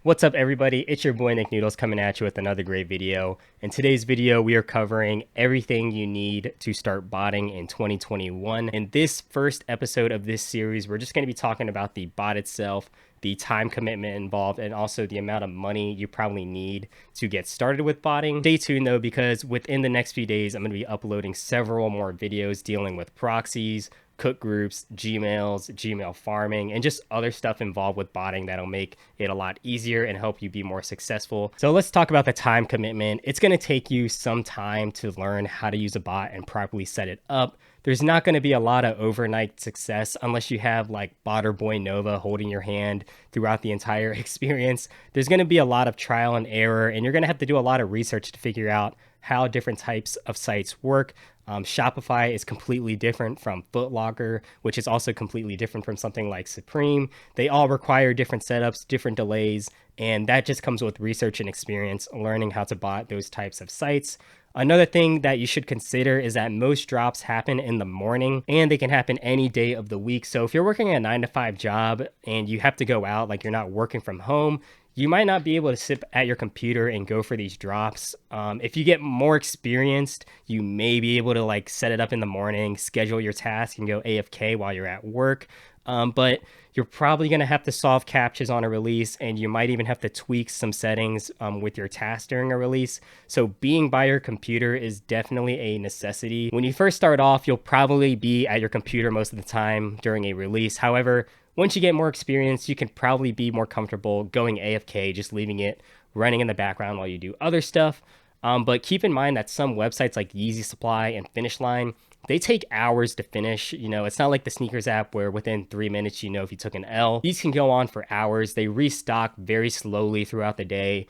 What's up, everybody? It's your boy Nick Noodles coming at you with another great video. In today's video, we are covering everything you need to start botting in 2021. In this first episode of this series, we're just going to be talking about the bot itself, the time commitment involved, and also the amount of money you probably need to get started with botting. Stay tuned though, because within the next few days, I'm going to be uploading several more videos dealing with proxies, cook groups, Gmail farming, and just other stuff involved with botting that'll make it a lot easier and help you be more successful. So let's talk about the time commitment. It's going to take you some time to learn how to use a bot and properly set it up. There's not going to be a lot of overnight success unless you have like Botter Boy Nova holding your hand throughout the entire experience. There's going to be a lot of trial and error, and you're going to have to do a lot of research to figure out how different types of sites work. Shopify is completely different from Foot Locker, which is also completely different from something like Supreme. They all require different setups, different delays, and that just comes with research and experience, learning how to bot those types of sites. Another thing that you should consider is that most drops happen in the morning and they can happen any day of the week. So if you're working a 9-to-5 job and you have to go out, like you're not working from home, you might not be able to sit at your computer and go for these drops. If you get more experienced, you may be able to like set it up in the morning, schedule your task, and go AFK while you're at work. But you're probably going to have to solve captchas on a release, and you might even have to tweak some settings with your task during a release. So being by your computer is definitely a necessity. When you first start off, you'll probably be at your computer most of the time during a release. However, once you get more experience, you can probably be more comfortable going AFK, just leaving it running in the background while you do other stuff. But keep in mind that some websites like Yeezy Supply and Finish Line, they take hours to finish. You know, it's not like the sneakers app where within 3 minutes, you know if you took an L. These can go on for hours. They restock very slowly throughout the day.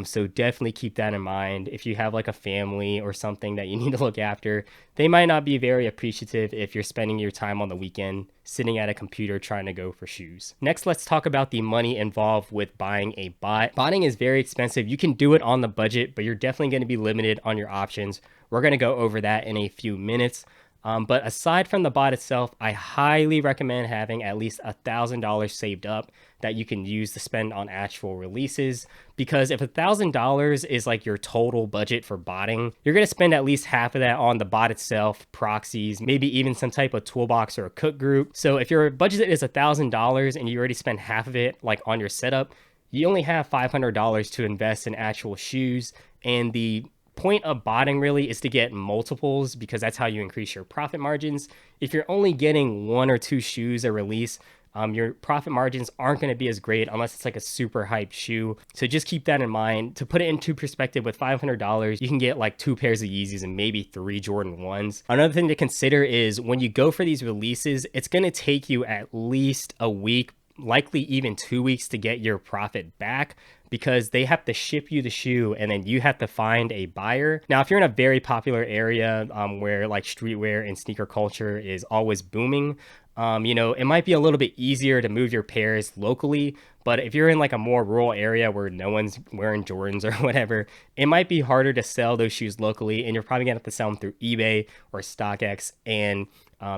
So definitely keep that in mind. If you have like a family or something that you need to look after, they might not be very appreciative if you're spending your time on the weekend sitting at a computer trying to go for shoes. Next, let's talk about the money involved with buying a bot. Botting is very expensive. You can do it on the budget, but you're definitely going to be limited on your options. We're going to go over that in a few minutes. But aside from the bot itself, I highly recommend having at least $1,000 saved up that you can use to spend on actual releases. Because if $1,000 is like your total budget for botting, you're going to spend at least half of that on the bot itself, proxies, maybe even some type of toolbox or a cook group. So if your budget is $1,000 and you already spent half of it like on your setup, you only have $500 to invest in actual shoes. And the point of botting really is to get multiples, because that's how you increase your profit margins. If you're only getting 1 or 2 shoes a release, your profit margins aren't going to be as great unless it's like a super hype shoe. So just keep that in mind. To put it into perspective, with $500, you can get like 2 pairs of Yeezys and maybe 3 Jordan 1s. Another thing to consider is when you go for these releases, it's going to take you at least a week, likely even 2 weeks to get your profit back, because they have to ship you the shoe and then you have to find a buyer. Now, if you're in a very popular area where like streetwear and sneaker culture is always booming, you know, it might be a little bit easier to move your pairs locally. But if you're in like a more rural area where no one's wearing Jordans or whatever, it might be harder to sell those shoes locally, and you're probably gonna have to sell them through eBay or StockX. And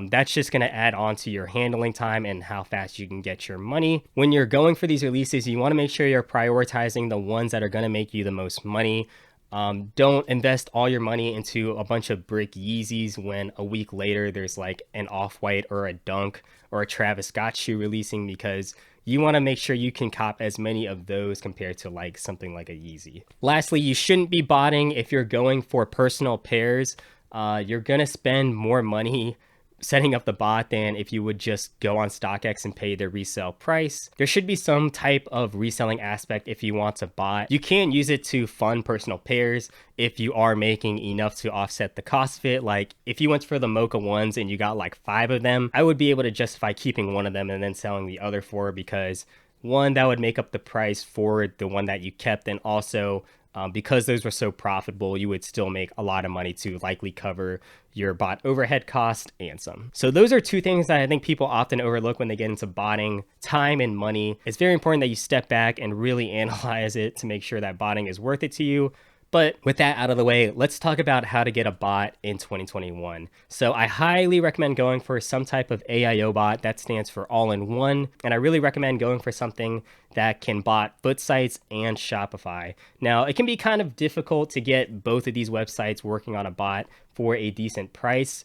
that's just going to add on to your handling time and how fast you can get your money. When you're going for these releases, you want to make sure you're prioritizing the ones that are going to make you the most money. Don't invest all your money into a bunch of brick Yeezys when a week later there's like an Off-White or a Dunk or a Travis Scott shoe releasing, because you want to make sure you can cop as many of those compared to like something like a Yeezy. Lastly, you shouldn't be botting if you're going for personal pairs. You're going to spend more money setting up the bot than if you would just go on StockX and pay their resale price. There should be some type of reselling aspect if you want to bot. You can use it to fund personal pairs if you are making enough to offset the cost of it. Like if you went for the Mocha ones and you got like 5 of them, I would be able to justify keeping one of them and then selling the other 4, because one, that would make up the price for the one that you kept, and also because those were so profitable, you would still make a lot of money to likely cover your bot overhead cost and some. So those are 2 things that I think people often overlook when they get into botting: time and money. It's very important that you step back and really analyze it to make sure that botting is worth it to you. But with that out of the way, let's talk about how to get a bot in 2021. So I highly recommend going for some type of AIO bot. That stands for all-in-one. And I really recommend going for something that can bot foot sites and Shopify. Now, it can be kind of difficult to get both of these websites working on a bot for a decent price.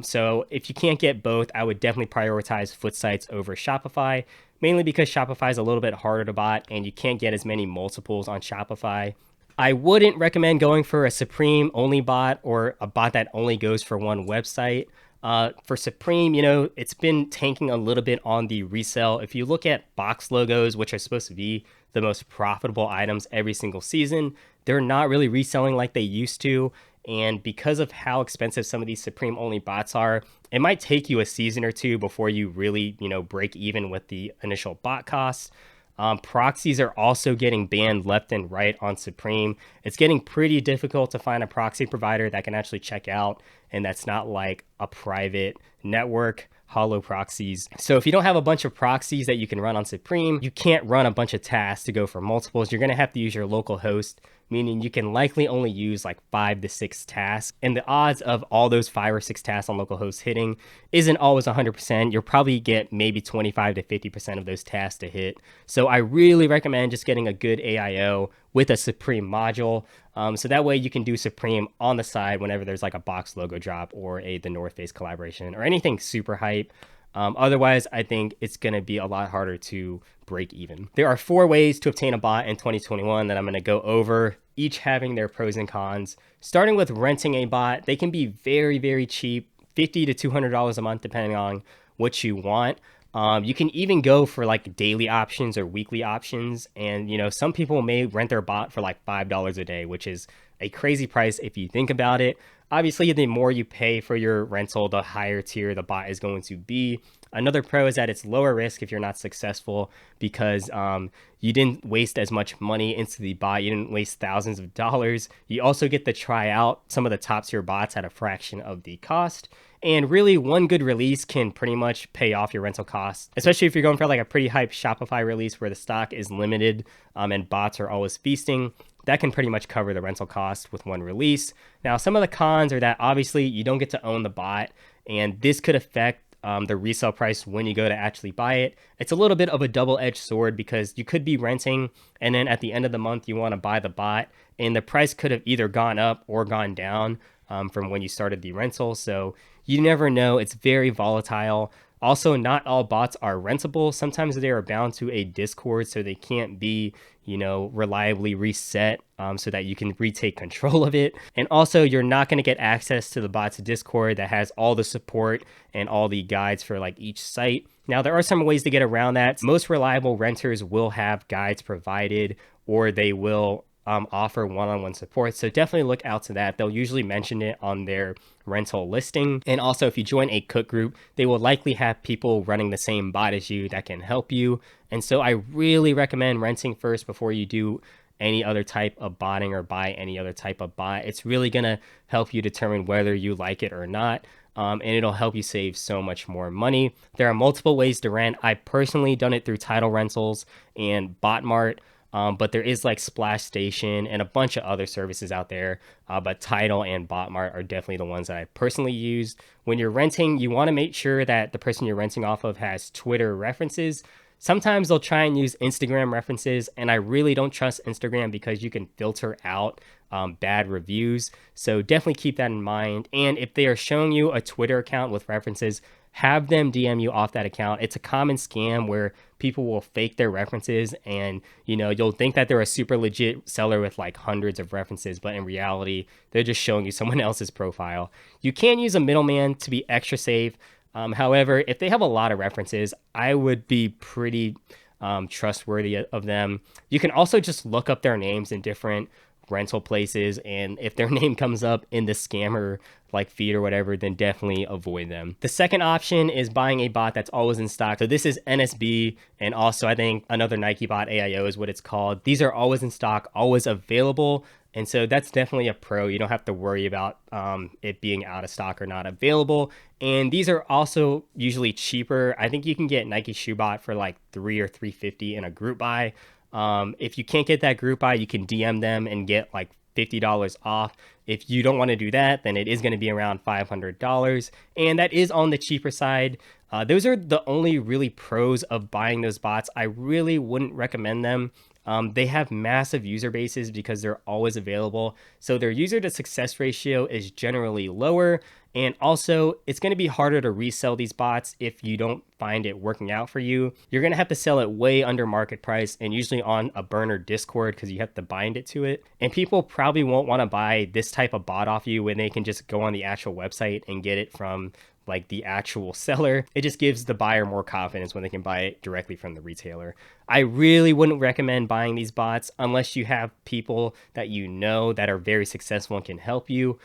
So if you can't get both, I would definitely prioritize foot sites over Shopify, mainly because Shopify is a little bit harder to bot and you can't get as many multiples on Shopify. I wouldn't recommend going for a Supreme only bot or a bot that only goes for one website. For Supreme, it's been tanking a little bit on the resale. If you look at box logos, which are supposed to be the most profitable items every single season, they're not really reselling like they used to. And because of how expensive some of these Supreme only bots are, it might take you a season or two before you really, break even with the initial bot costs. Proxies are also getting banned left and right on Supreme. It's getting pretty difficult to find a proxy provider that can actually check out and that's not like a private network, hollow proxies. So if you don't have a bunch of proxies that you can run on Supreme, you can't run a bunch of tasks to go for multiples. You're going to have to use your local host, meaning you can likely only use like 5 to 6 tasks. And the odds of all those 5 or 6 tasks on localhost hitting isn't always 100%. You'll probably get maybe 25 to 50% of those tasks to hit. So I really recommend just getting a good AIO with a Supreme module. So that way you can do Supreme on the side whenever there's like a box logo drop or the North Face collaboration or anything super hype. Otherwise, I think it's going to be a lot harder to break even. There are 4 ways to obtain a bot in 2021 that I'm going to go over, each having their pros and cons. Starting with renting a bot, they can be very, very cheap, $50 to $200 a month, depending on what you want. You can even go for like daily options or weekly options. And, some people may rent their bot for like $5 a day, which is a crazy price if you think about it. Obviously, the more you pay for your rental, the higher tier the bot is going to be. Another pro is that it's lower risk if you're not successful because you didn't waste as much money into the bot. You didn't waste thousands of dollars. You also get to try out some of the top tier bots at a fraction of the cost. And really, one good release can pretty much pay off your rental costs, especially if you're going for like a pretty hype Shopify release where the stock is limited and bots are always feasting. That can pretty much cover the rental cost with one release. Now, some of the cons are that obviously you don't get to own the bot, and this could affect the resale price when you go to actually buy it. It's a little bit of a double-edged sword because you could be renting and then at the end of the month you want to buy the bot and the price could have either gone up or gone down from when you started the rental. So you never know. It's very volatile. Also, not all bots are rentable. Sometimes they are bound to a Discord, so they can't be, reliably reset so that you can retake control of it. And also, you're not going to get access to the bot's Discord that has all the support and all the guides for like each site. Now, there are some ways to get around that. Most reliable renters will have guides provided, or they will offer one-on-one support. So definitely look out to that. They'll usually mention it on their rental listing. And also if you join a cook group, they will likely have people running the same bot as you that can help you. And so I really recommend renting first before you do any other type of botting or buy any other type of bot. It's really going to help you determine whether you like it or not. And it'll help you save so much more money. There are multiple ways to rent. I personally done it through Title Rentals and Botmart. But there is like Splash Station and a bunch of other services out there. But Tidal and Botmart are definitely the ones that I personally used. When you're renting, you want to make sure that the person you're renting off of has Twitter references. Sometimes they'll try and use Instagram references, and I really don't trust Instagram because you can filter out bad reviews. So definitely keep that in mind. And if they are showing you a Twitter account with references, have them DM you off that account. It's a common scam where people will fake their references and, you'll think that they're a super legit seller with like hundreds of references, but in reality, they're just showing you someone else's profile. You can use a middleman to be extra safe. However, if they have a lot of references, I would be pretty trustworthy of them. You can also just look up their names in different rental places, and if their name comes up in the scammer like feed or whatever, then definitely avoid them. The second option is buying a bot that's always in stock. So this is NSB, and also I think another Nike bot, AIO is what it's called. These are always in stock, always available. And so that's definitely a pro. You don't have to worry about it being out of stock or not available. And these are also usually cheaper. I think you can get Nike Shoe Bot for like $3 or $3.50 in a group buy. If you can't get that group buy, you can DM them and get like $50 off. If you don't want to do that, then it is going to be around $500, and that is on the cheaper side. Those are the only really pros of buying those bots. I really wouldn't recommend them. They have massive user bases because they're always available. So their user to success ratio is generally lower. And also, it's going to be harder to resell these bots if you don't find it working out for you. You're going to have to sell it way under market price and usually on a burner Discord because you have to bind it to it. And people probably won't want to buy this type of bot off you when they can just go on the actual website and get it from like the actual seller. It just gives the buyer more confidence when they can buy it directly from the retailer. I really wouldn't recommend buying these bots unless you have people that you know that are very successful and can help you.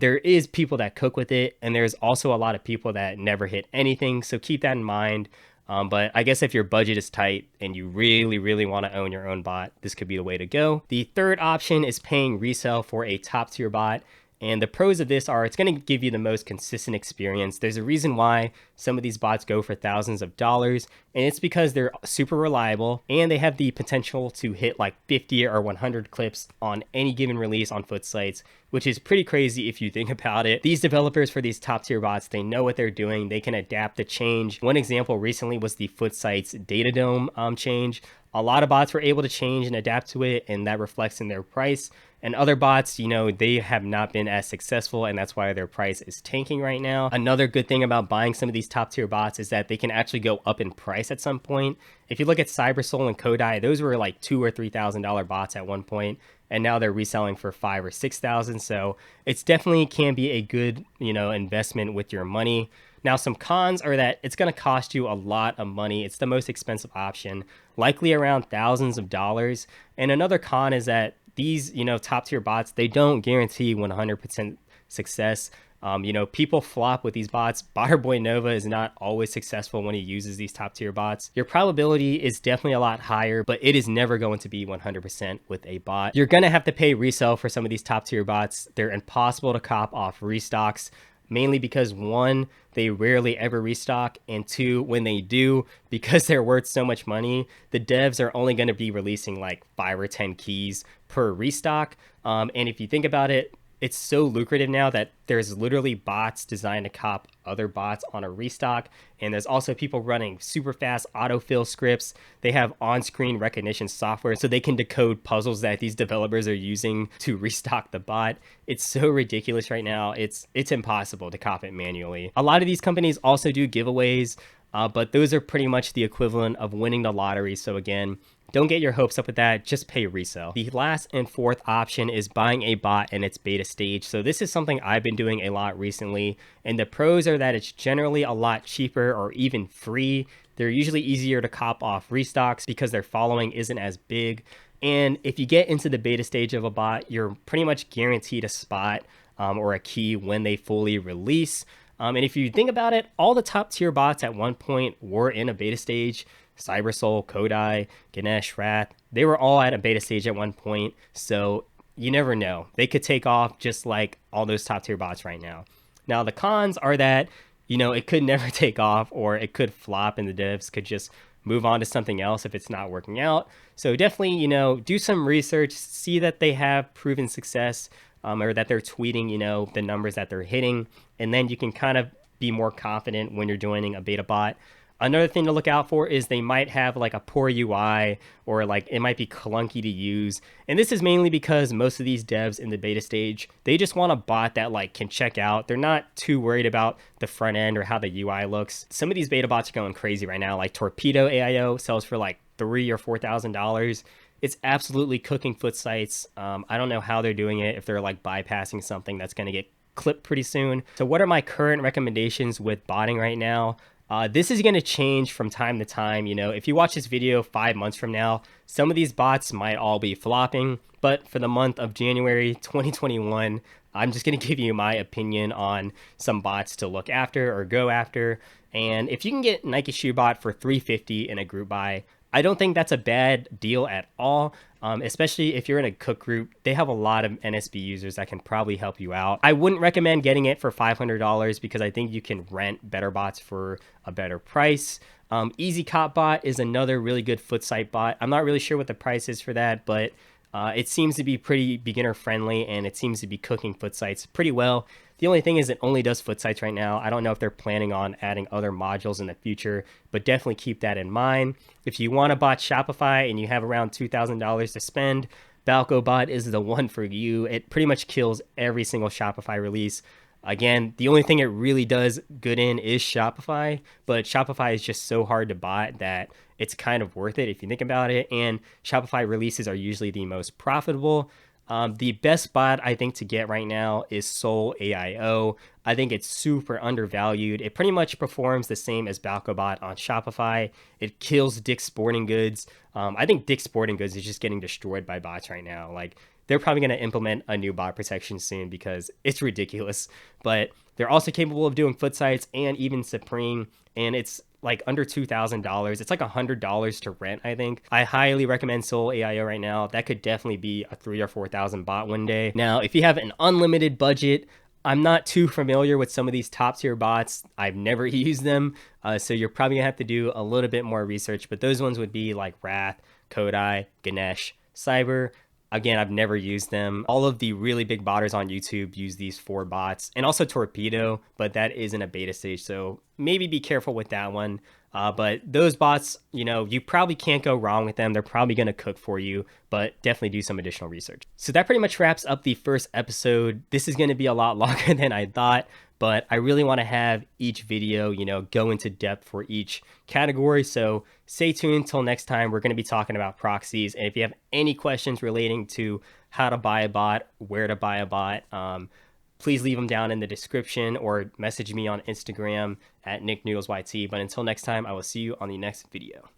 There is people that cook with it, and there's also a lot of people that never hit anything, so keep that in mind. But I guess if your budget is tight and you really want to own your own bot, this could be the way to go. The third option is paying resale for a top tier bot. And the pros of this are it's going to give you the most consistent experience. There's a reason why some of these bots go for thousands of dollars, and it's because they're super reliable and they have the potential to hit like 50 or 100 clips on any given release on foot sites, which is pretty crazy if you think about it. These developers for these top tier bots, they know what they're doing. They can adapt the change. One example recently was the foot sites data dome change. A lot of bots were able to change and adapt to it, and that reflects in their price. And other bots, you know, they have not been as successful, and that's why their price is tanking right now. Another good thing about buying some of these top tier bots is that they can actually go up in price at some point. If you look at Cybersoul and Kodai, those were like $2,000 or $3,000 bots at one point, and now they're reselling for $5,000 or $6,000. So it's definitely can be a good, you know, investment with your money. Now, some cons are that it's going to cost you a lot of money. It's the most expensive option, likely around thousands of dollars. And another con is that these, you know, top tier bots, they don't guarantee 100% success. You know, people flop with these bots. Butterboy Nova is not always successful when he uses these top tier bots. Your probability is definitely a lot higher, but it is never going to be 100% with a bot. You're going to have to pay resale for some of these top tier bots. They're impossible to cop off restocks, mainly because one, they rarely ever restock, and two, when they do, because they're worth so much money, the devs are only going to be releasing like 5 or 10 keys per restock. And if you think about it, it's so lucrative now that there's literally bots designed to cop other bots on a restock. And there's also people running super fast autofill scripts. They have on-screen recognition software so they can decode puzzles that these developers are using to restock the bot. It's so ridiculous right now. It's impossible to cop it manually. A lot of these companies also do giveaways, but those are pretty much the equivalent of winning the lottery. So again, don't get your hopes up with that, just pay resale. The last and fourth option is buying a bot in its beta stage. So this is something I've been doing a lot recently, and the pros are that it's generally a lot cheaper or even free. They're usually easier to cop off restocks because their following isn't as big. And if you get into the beta stage of a bot, you're pretty much guaranteed a spot or a key when they fully release. And if you think about it, all the top tier bots at one point were in a beta stage. Cybersoul, Kodai, Ganesh, Wrath, they were all at a beta stage at one point. So you never know. They could take off just like all those top tier bots right now. Now, the cons are that, you know, it could never take off, or it could flop and the devs could just move on to something else if it's not working out. So definitely, you know, do some research, see that they have proven success, or that they're tweeting, you know, the numbers that they're hitting. And then you can kind of be more confident when you're joining a beta bot. Another thing to look out for is they might have like a poor UI, or like it might be clunky to use. And this is mainly because most of these devs in the beta stage, they just want a bot that like can check out. They're not too worried about the front end or how the UI looks. Some of these beta bots are going crazy right now. Like Torpedo AIO sells for like $3,000 or $4,000. It's absolutely cooking foot sites. I don't know how they're doing it, if they're like bypassing something that's going to get clipped pretty soon. So what are my current recommendations with botting right now? This is going to change from time to time. You know, if you watch this video 5 months from now, some of these bots might all be flopping. But for the month of January 2021, I'm just going to give you my opinion on some bots to look after or go after. And if you can get Nike Shoebot for $350 in a group buy, I don't think that's a bad deal at all, especially if you're in a cook group. They have a lot of NSB users that can probably help you out. I wouldn't recommend getting it for $500 because I think you can rent better bots for a better price. Easy Cop Bot is another really good foot site bot. I'm not really sure what the price is for that, but It seems to be pretty beginner friendly, and it seems to be cooking foot sites pretty well. The only thing is it only does foot sites right now. I don't know if they're planning on adding other modules in the future, but definitely keep that in mind. If you want to bot Shopify and you have around $2,000 to spend, BalcoBot is the one for you. It pretty much kills every single Shopify release. Again, the only thing it really does good in is Shopify, but Shopify is just so hard to bot that it's kind of worth it if you think about it. And Shopify releases are usually the most profitable. The best bot I think to get right now is Soul AIO. I think it's super undervalued. It pretty much performs the same as BalcoBot on Shopify. It kills Dick's Sporting Goods. I think Dick's Sporting Goods is just getting destroyed by bots right now. Like, they're probably going to implement a new bot protection soon because it's ridiculous. But they're also capable of doing foot sites and even Supreme, and it's like under $2,000. It's like $100 to rent, I think. I highly recommend Soul AIO right now. That could definitely be a 3,000 or 4,000 bot one day. Now, if you have an unlimited budget, I'm not too familiar with some of these top tier bots. I've never used them, so you're probably gonna have to do a little bit more research. But those ones would be like Wrath, Kodai, Ganesh, Cyber. Again, I've never used them. All of the really big botters on YouTube use these 4 bots, and also Torpedo, but that is in a beta stage, so maybe be careful with that one. But those bots, you probably can't go wrong with them. They're probably going to cook for you, but definitely do some additional research. So that pretty much wraps up the first episode. This is going to be a lot longer than I thought, but I really want to have each video, go into depth for each category. So stay tuned till next time. We're going to be talking about proxies. And if you have any questions relating to how to buy a bot, where to buy a bot, please leave them down in the description or message me on Instagram at NickNoodlesYT. But until next time, I will see you on the next video.